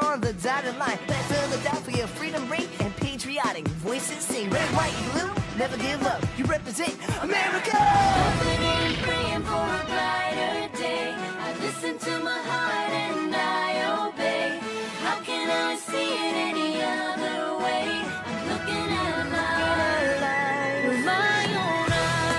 on the dotted line. Let's fill the doubt for your freedom ring and patriotic voices sing. Red, white, blue, never give up. You represent America. Hoping and praying for a brighter day. I listen to my heart and I obey. How can I see it any other way? I'm looking at life with my own eyes.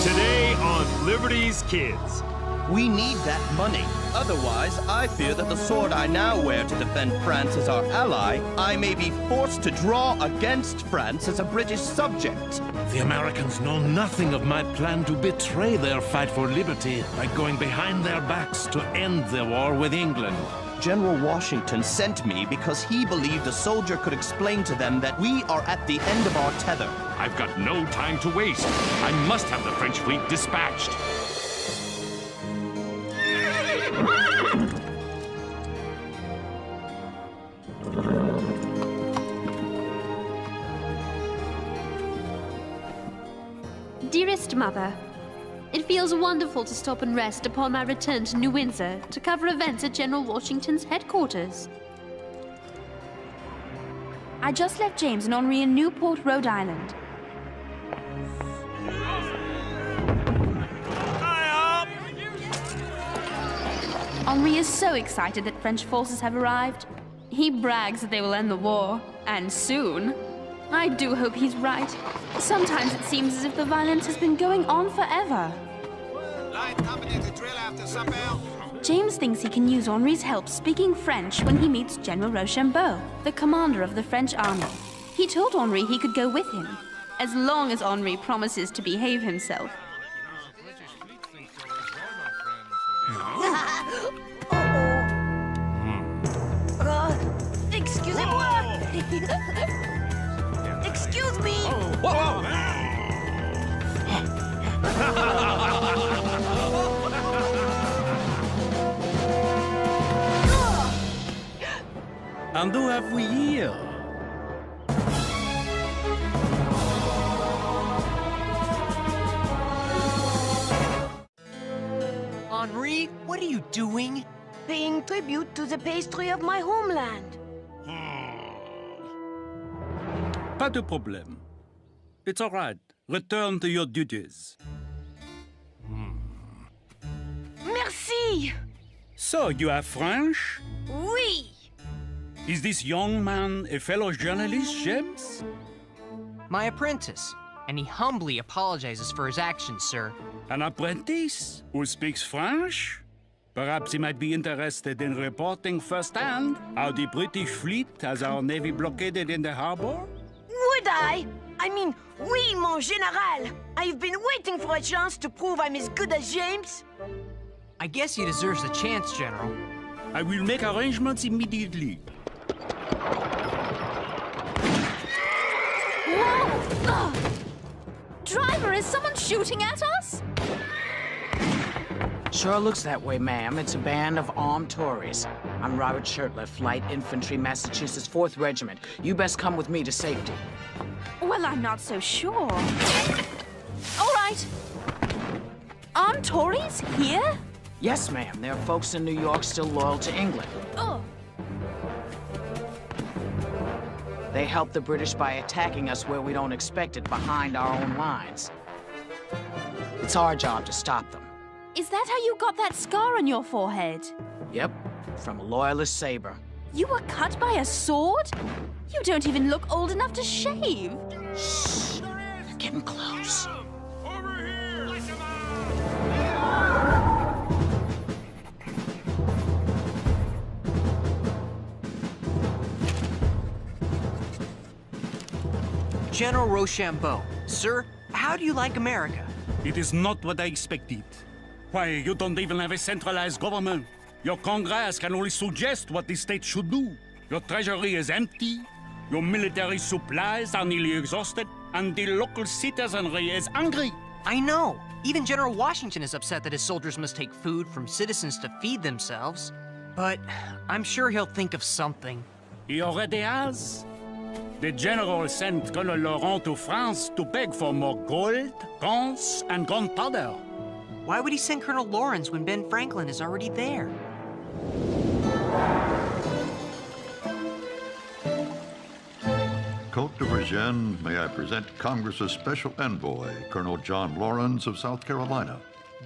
Today on Liberty's Kids. We need that money. Otherwise, I fear that the sword I now wear to defend France as our ally, I may be forced to draw against France as a British subject. The Americans know nothing of my plan to betray their fight for liberty by going behind their backs to end the war with England. General Washington sent me because he believed a soldier could explain to them that we are at the end of our tether. I've got no time to waste. I must have the French fleet dispatched. Dearest Mother, it feels wonderful to stop and rest upon my return to New Windsor to cover events at General Washington's headquarters. I just left James and Henri in Newport, Rhode Island. Henri is so excited that French forces have arrived. He brags that they will end the war, and soon. I do hope he's right. Sometimes it seems as if the violence has been going on forever. James thinks he can use Henri's help speaking French when he meets General Rochambeau, the commander of the French army. He told Henri he could go with him, as long as Henri promises to behave himself. Excusez-moi! Excuse me! Whoa! And who have we here? Henri, what are you doing? Paying tribute to the pastry of my homeland. Pas de problème. It's all right. Return to your duties. Merci! So, you are French? Oui! Is this young man a fellow journalist, James? My apprentice, and he humbly apologizes for his actions, sir. An apprentice who speaks French? Perhaps he might be interested in reporting firsthand how the British fleet has our navy blockaded in the harbor? Would I? I mean, oui, mon général! I've been waiting for a chance to prove I'm as good as James. I guess he deserves a chance, General. I will make arrangements immediately. Whoa! Ugh. Driver, is someone shooting at us? Sure looks that way, ma'am. It's a band of armed Tories. I'm Robert Shurtleff, Light Infantry, Massachusetts 4th Regiment. You best come with me to safety. Well, I'm not so sure. All right. Armed Tories here? Yes, ma'am. There are folks in New York still loyal to England. Oh. They help the British by attacking us where we don't expect it, behind our own lines. It's our job to stop them. Is that how you got that scar on your forehead? Yep, from a loyalist saber. You were cut by a sword? You don't even look old enough to shave. Shh, they're getting close. General Rochambeau, sir, how do you like America? It is not what I expected. Why, you don't even have a centralized government. Your Congress can only suggest what the state should do. Your treasury is empty, your military supplies are nearly exhausted, and the local citizenry is angry. I know. Even General Washington is upset that his soldiers must take food from citizens to feed themselves. But I'm sure he'll think of something. He already has. The general sent Colonel Laurent to France to beg for more gold, guns, and gunpowder. Why would he send Colonel Lawrence when Ben Franklin is already there? Côte de Virginie, may I present Congress's special envoy, Colonel John Lawrence of South Carolina.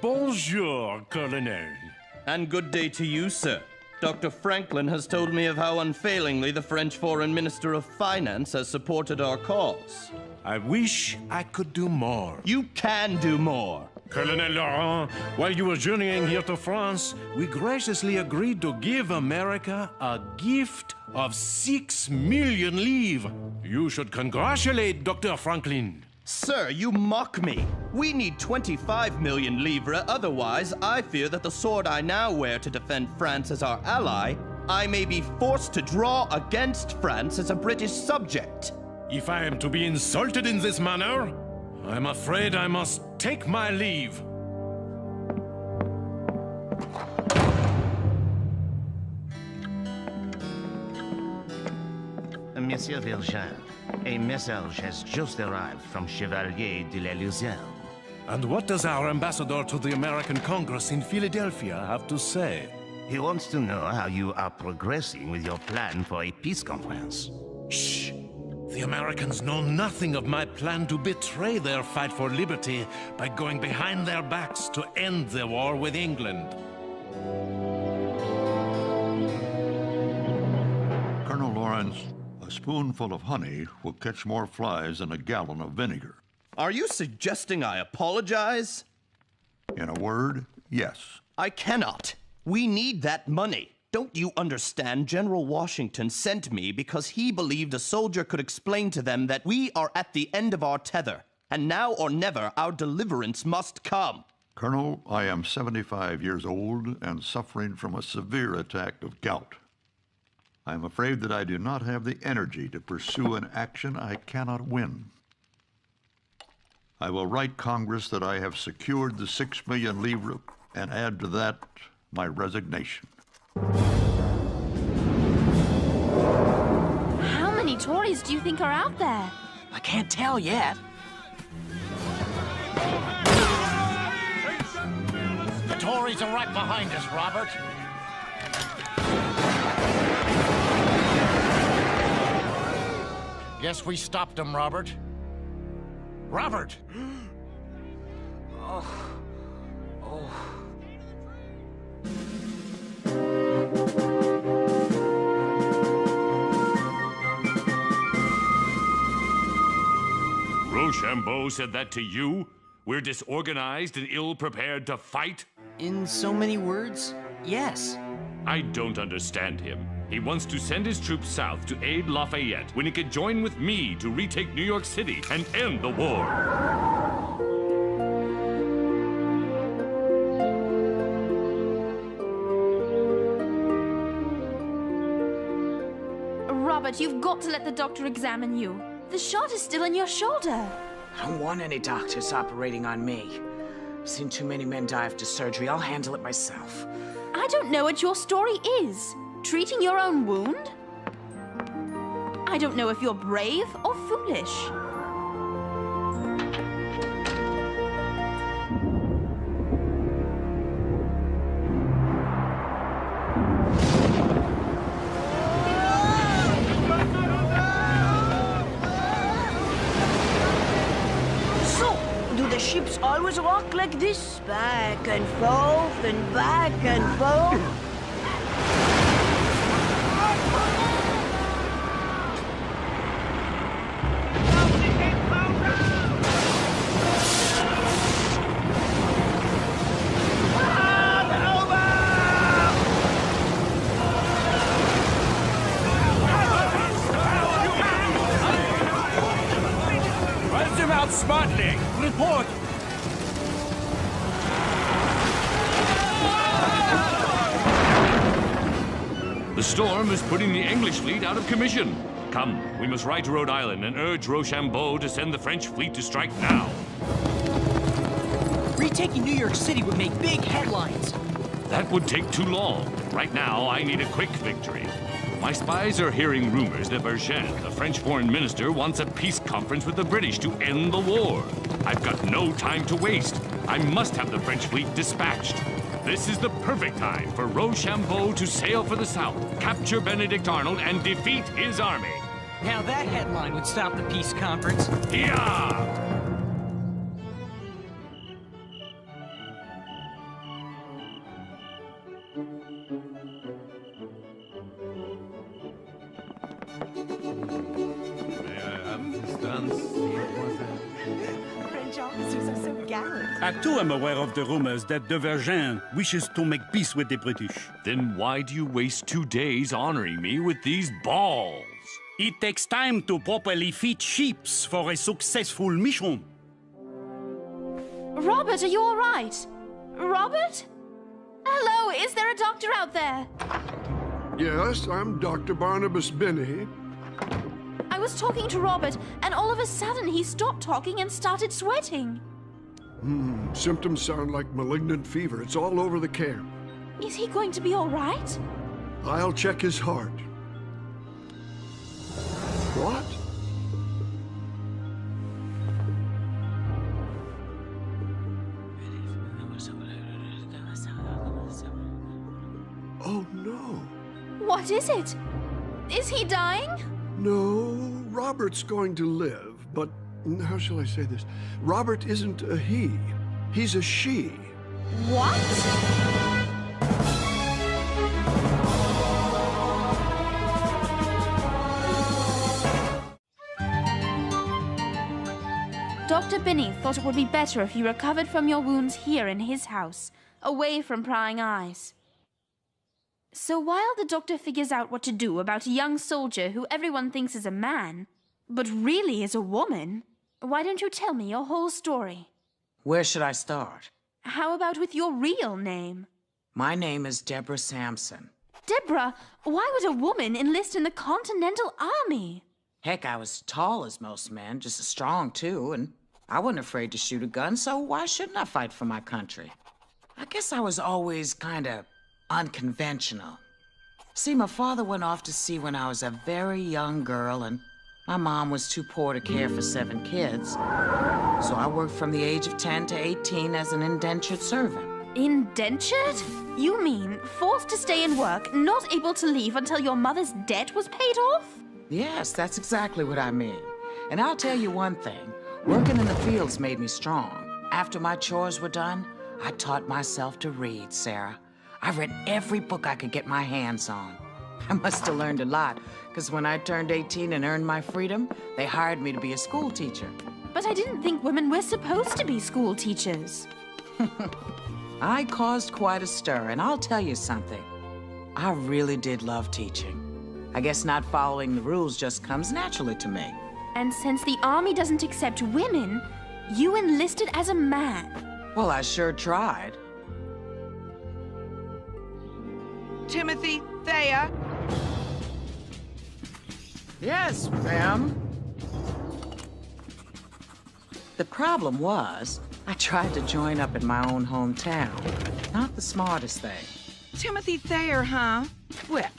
Bonjour, Colonel. And good day to you, sir. Dr. Franklin has told me of how unfailingly the French Foreign Minister of Finance has supported our cause. I wish I could do more. You can do more. Colonel Laurent, while you were journeying here to France, we graciously agreed to give America a gift of 6 million livres. You should congratulate Dr. Franklin. Sir, you mock me. We need 25 million livres, otherwise I fear that the sword I now wear to defend France as our ally, I may be forced to draw against France as a British subject. If I am to be insulted in this manner, I'm afraid I must take my leave. Monsieur Virgin, a message has just arrived from Chevalier de la Luzerne. And what does our ambassador to the American Congress in Philadelphia have to say? He wants to know how you are progressing with your plan for a peace conference. Shh! The Americans know nothing of my plan to betray their fight for liberty by going behind their backs to end the war with England. Colonel Lawrence, a spoonful of honey will catch more flies than a gallon of vinegar. Are you suggesting I apologize? In a word, yes. I cannot. We need that money. Don't you understand? General Washington sent me because he believed a soldier could explain to them that we are at the end of our tether, and now or never our deliverance must come. Colonel, I am 75 years old and suffering from a severe attack of gout. I am afraid that I do not have the energy to pursue an action I cannot win. I will write Congress that I have secured the 6 million livres and add to that my resignation. How many Tories do you think are out there? I can't tell yet. The Tories are right behind us, Robert. Guess we stopped them, Robert. Robert! Rochambeau said that to you? We're disorganized and ill-prepared to fight? In so many words, yes. I don't understand him. He wants to send his troops south to aid Lafayette when he could join with me to retake New York City and end the war. Robert, you've got to let the doctor examine you. The shot is still in your shoulder. I don't want any doctors operating on me. I've seen too many men die after surgery. I'll handle it myself. I don't know what your story is. Treating your own wound? I don't know if you're brave or foolish. So, do the ships always rock like this? Back and forth and back and forth? Smartly! Report! The storm is putting the English fleet out of commission. Come, we must ride to Rhode Island and urge Rochambeau to send the French fleet to strike now. Retaking New York City would make big headlines. That would take too long. Right now, I need a quick victory. My spies are hearing rumors that Vergennes, the French foreign minister, wants a peace conference with the British to end the war. I've got no time to waste. I must have the French fleet dispatched. This is the perfect time for Rochambeau to sail for the south, capture Benedict Arnold, and defeat his army. Now that headline would stop the peace conference. Yeah! French officers are so gallant. I too am aware of the rumors that de Vergennes wishes to make peace with the British. Then why do you waste 2 days honoring me with these balls? It takes time to properly feed sheep for a successful mission. Robert, are you all right? Robert? Hello, is there a doctor out there? Yes, I'm Dr. Barnabas Binney. I was talking to Robert, and all of a sudden he stopped talking and started sweating. Symptoms sound like malignant fever. It's all over the camp. Is he going to be all right? I'll check his heart. What? Oh, no. What is it? Is he dying? No, Robert's going to live, but how shall I say this? Robert isn't a he. He's a she. What? Dr. Binney thought it would be better if you recovered from your wounds here in his house, away from prying eyes. So while the doctor figures out what to do about a young soldier who everyone thinks is a man, but really is a woman, why don't you tell me your whole story? Where should I start? How about with your real name? My name is Deborah Samson. Deborah, why would a woman enlist in the Continental Army? Heck, I was tall as most men, just as strong too, and I wasn't afraid to shoot a gun, so why shouldn't I fight for my country? I guess I was always kinda unconventional. See, my father went off to sea when I was a very young girl, and my mom was too poor to care for 7 kids. So I worked from the age of 10 to 18 as an indentured servant. Indentured? You mean forced to stay and work, not able to leave until your mother's debt was paid off? Yes, that's exactly what I mean. And I'll tell you one thing, working in the fields made me strong. After my chores were done, I taught myself to read, Sarah. I read every book I could get my hands on. I must have learned a lot, because when I turned 18 and earned my freedom, they hired me to be a school teacher. But I didn't think women were supposed to be school teachers. I caused quite a stir, and I'll tell you something. I really did love teaching. I guess not following the rules just comes naturally to me. And since the Army doesn't accept women, you enlisted as a man. Well, I sure tried. Timothy Thayer? Yes, ma'am. The problem was, I tried to join up in my own hometown. Not the smartest thing. Timothy Thayer, huh? Well,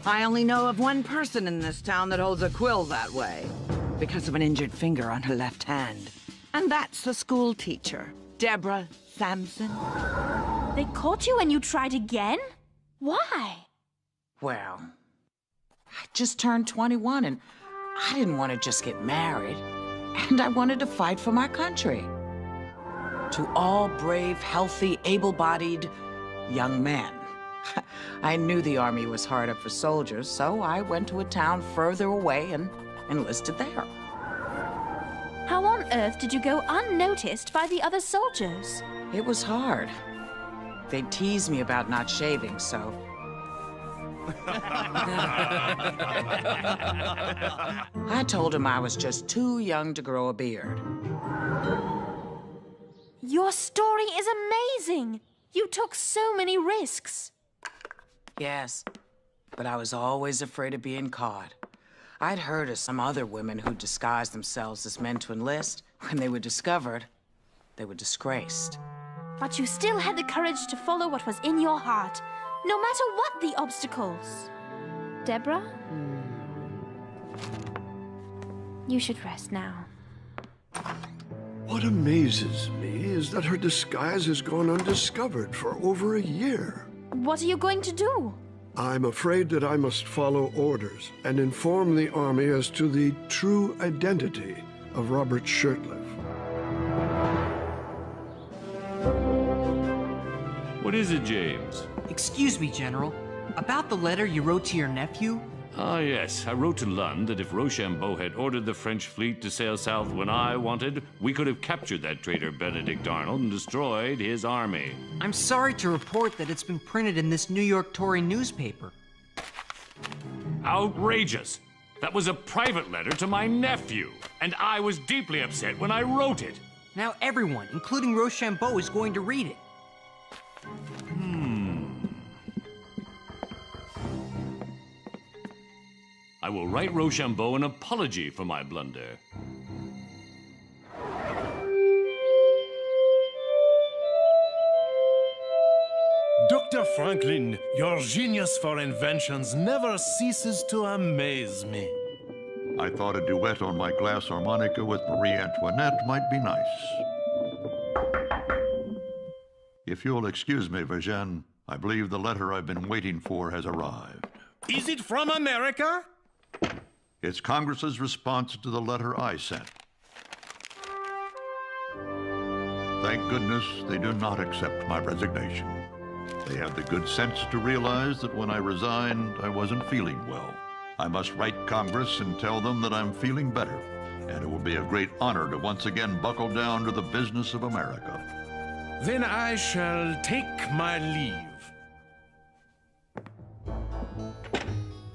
I only know of one person in this town that holds a quill that way, because of an injured finger on her left hand. And that's the school teacher, Deborah Samson. They caught you and you tried again? Why? Well, I just turned 21 and I didn't want to just get married. And I wanted to fight for my country. To all brave, healthy, able-bodied young men. I knew the Army was hard up for soldiers, so I went to a town further away and enlisted there. How on earth did you go unnoticed by the other soldiers? It was hard. They teased me about not shaving, so... I told him I was just too young to grow a beard. Your story is amazing! You took so many risks. Yes, but I was always afraid of being caught. I'd heard of some other women who disguised themselves as men to enlist. When they were discovered, they were disgraced. But you still had the courage to follow what was in your heart, no matter what the obstacles. Deborah? You should rest now. What amazes me is that her disguise has gone undiscovered for over a year. What are you going to do? I'm afraid that I must follow orders and inform the army as to the true identity of Robert Shurtleff. What is it, James? Excuse me, General. About the letter you wrote to your nephew? Ah, yes. I wrote to Lund that if Rochambeau had ordered the French fleet to sail south when I wanted, we could have captured that traitor Benedict Arnold and destroyed his army. I'm sorry to report that it's been printed in this New York Tory newspaper. Outrageous! That was a private letter to my nephew, and I was deeply upset when I wrote it. Now everyone, including Rochambeau, is going to read it. I will write Rochambeau an apology for my blunder. Dr. Franklin, your genius for inventions never ceases to amaze me. I thought a duet on my glass harmonica with Marie Antoinette might be nice. If you'll excuse me, Virgin, I believe the letter I've been waiting for has arrived. Is it from America? It's Congress's response to the letter I sent. Thank goodness they do not accept my resignation. They have the good sense to realize that when I resigned, I wasn't feeling well. I must write Congress and tell them that I'm feeling better, and it will be a great honor to once again buckle down to the business of America. Then I shall take my leave.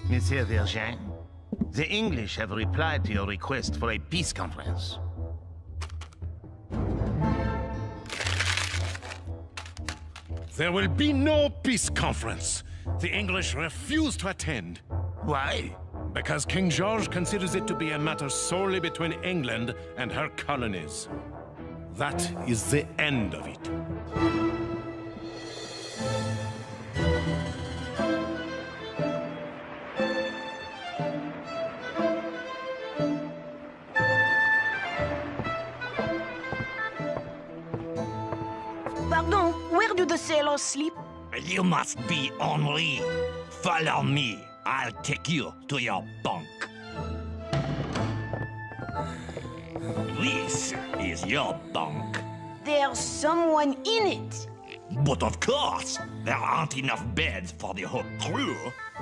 Monsieur Virgin, the English have replied to your request for a peace conference. There will be no peace conference. The English refuse to attend. Why? Because King George considers it to be a matter solely between England and her colonies. That is the end of it. Pardon, where do the sailors sleep? You must be Henri. Follow me. I'll take you to your bunk. This is your bunk. There's someone in it. But of course, there aren't enough beds for the whole crew.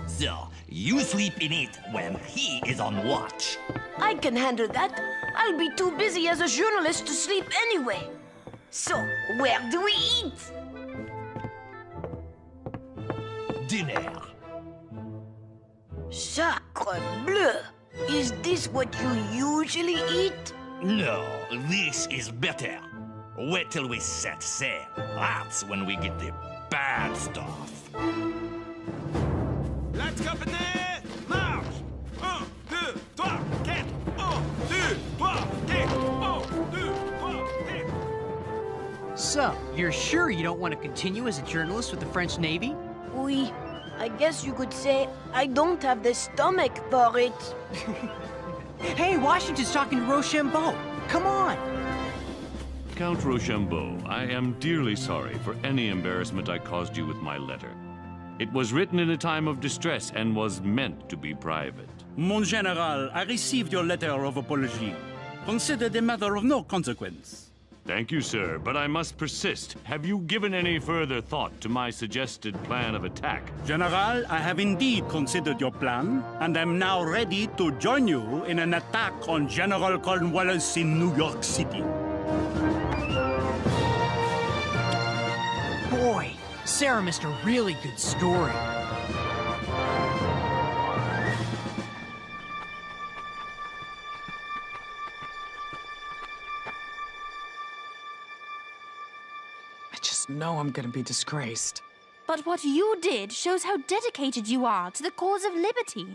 So, you sleep in it when he is on watch. I can handle that. I'll be too busy as a journalist to sleep anyway. So, where do we eat? Dinner. Sacre bleu! Is this what you usually eat? No, this is better. Wait till we set sail. That's when we get the bad stuff. Let's go in there! March! 1, 2, 3, 4, 1, 2, 3, 4, 1, 2, 3, 4. So, you're sure you don't want to continue as a journalist with the French Navy? Oui. I guess you could say I don't have the stomach for it. Hey, Washington's talking to Rochambeau. Come on. Count Rochambeau, I am dearly sorry for any embarrassment I caused you with my letter. It was written in a time of distress and was meant to be private. Mon General, I received your letter of apology. Consider it a matter of no consequence. Thank you, sir, but I must persist. Have you given any further thought to my suggested plan of attack? General, I have indeed considered your plan, and am now ready to join you in an attack on General Cornwallis in New York City. Boy, Sarah missed a really good story. know I'm gonna be disgraced. But what you did shows how dedicated you are to the cause of liberty.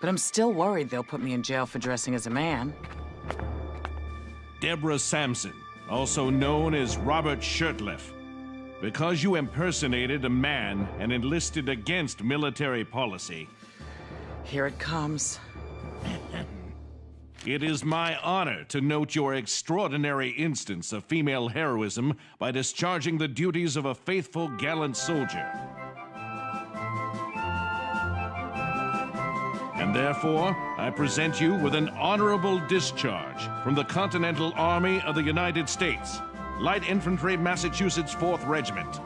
But I'm still worried they'll put me in jail for dressing as a man. Deborah Samson, also known as Robert Shurtleff. Because you impersonated a man and enlisted against military policy, Here it comes. It is my honor to note your extraordinary instance of female heroism by discharging the duties of a faithful, gallant soldier. And therefore, I present you with an honorable discharge from the Continental Army of the United States, Light Infantry, Massachusetts 4th Regiment.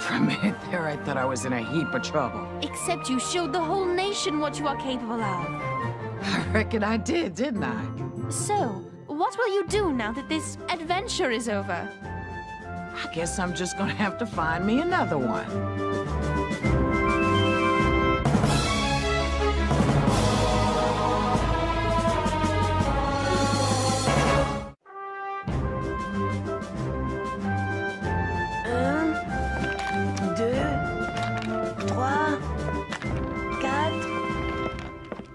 For a minute there, I thought I was in a heap of trouble. Except you showed the whole nation what you are capable of. I reckon I did, didn't I? So, what will you do now that this adventure is over? I guess I'm just gonna have to find me another one.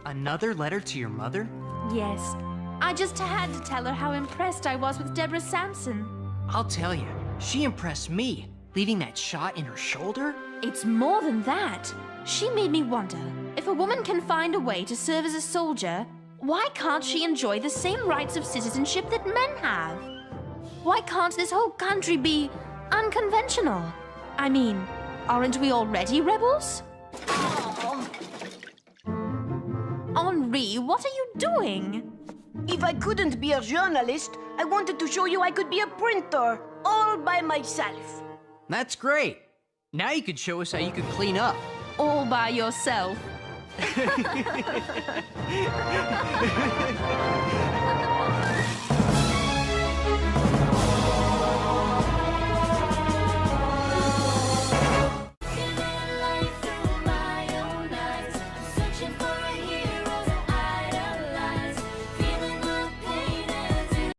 Another letter to your mother? Yes. I just had to tell her how impressed I was with Deborah Samson. I'll tell you, she impressed me, leaving that shot in her shoulder. It's more than that. She made me wonder, if a woman can find a way to serve as a soldier, why can't she enjoy the same rights of citizenship that men have? Why can't this whole country be unconventional? I mean, aren't we already rebels? Henri, what are you doing? If I couldn't be a journalist, I wanted to show you I could be a printer, all by myself. That's great. Now you could show us how you could clean up. All by yourself.